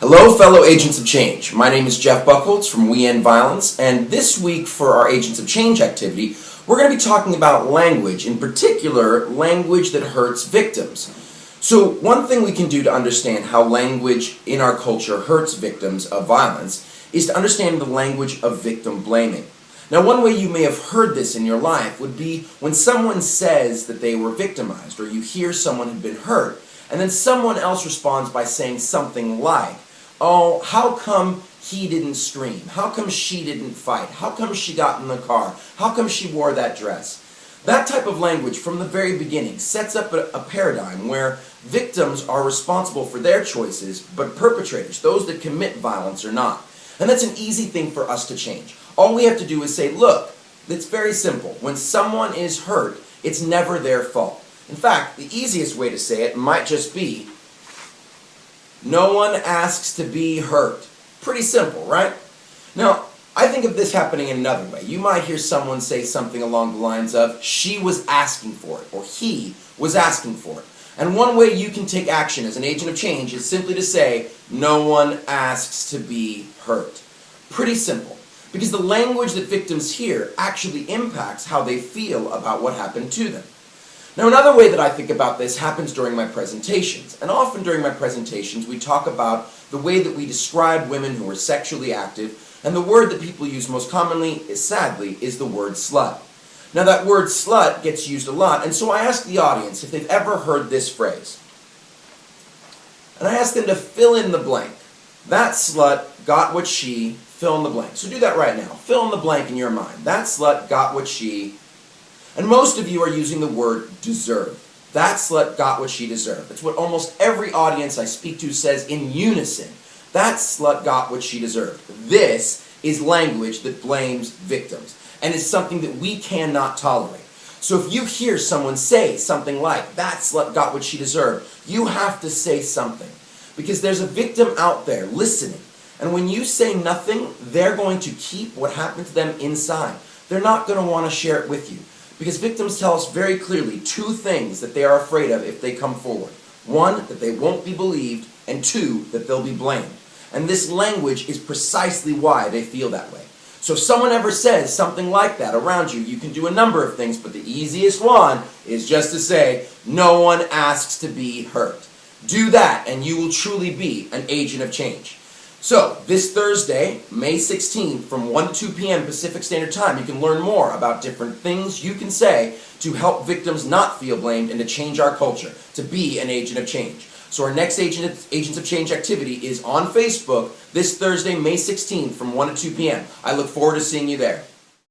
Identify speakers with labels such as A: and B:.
A: Hello, fellow Agents of Change. My name is Jeff Buchholz from We End Violence, and this week for our Agents of Change activity, we're going to be talking about language, in particular, language that hurts victims. So one thing we can do to understand how language in our culture hurts victims of violence is to understand the language of victim blaming. Now, one way you may have heard this in your life would be when someone says that they were victimized, or you hear someone had been hurt, and then someone else responds by saying something like, "Oh, how come he didn't scream? How come she didn't fight? How come she got in the car? How come she wore that dress?" That type of language from the very beginning sets up a paradigm where victims are responsible for their choices, but perpetrators, those that commit violence, are not. And that's an easy thing for us to change. All we have to do is say, look, it's very simple. When someone is hurt, it's never their fault. In fact, the easiest way to say it might just be, no one asks to be hurt. Pretty simple, right? Now, I think of this happening in another way. You might hear someone say something along the lines of, she was asking for it, or he was asking for it. And one way you can take action as an agent of change is simply to say, no one asks to be hurt. Pretty simple. Because the language that victims hear actually impacts how they feel about what happened to them. Now, another way that I think about this happens during my presentations. And often during my presentations, we talk about the way that we describe women who are sexually active, and the word that people use most commonly, sadly, is the word slut. Now, that word slut gets used a lot, and so I ask the audience if they've ever heard this phrase. And I ask them to fill in the blank. That slut got what she, fill in the blank. So do that right now. Fill in the blank in your mind. That slut got what she. And most of you are using the word deserve. That slut got what she deserved. That's what almost every audience I speak to says in unison. That slut got what she deserved. This is language that blames victims, and it's something that we cannot tolerate. So if you hear someone say something like, that slut got what she deserved, you have to say something. Because there's a victim out there listening, and when you say nothing, they're going to keep what happened to them inside. They're not going to want to share it with you. Because victims tell us very clearly two things that they are afraid of if they come forward. One, that they won't be believed, and two, that they'll be blamed. And this language is precisely why they feel that way. So if someone ever says something like that around you, you can do a number of things, but the easiest one is just to say, no one asks to be hurt. Do that, and you will truly be an agent of change. So, this Thursday, May 16th, from 1 to 2 p.m. Pacific Standard Time, you can learn more about different things you can say to help victims not feel blamed and to change our culture, to be an agent of change. So our next Agents of Change activity is on Facebook this Thursday, May 16th, from 1 to 2 p.m. I look forward to seeing you there.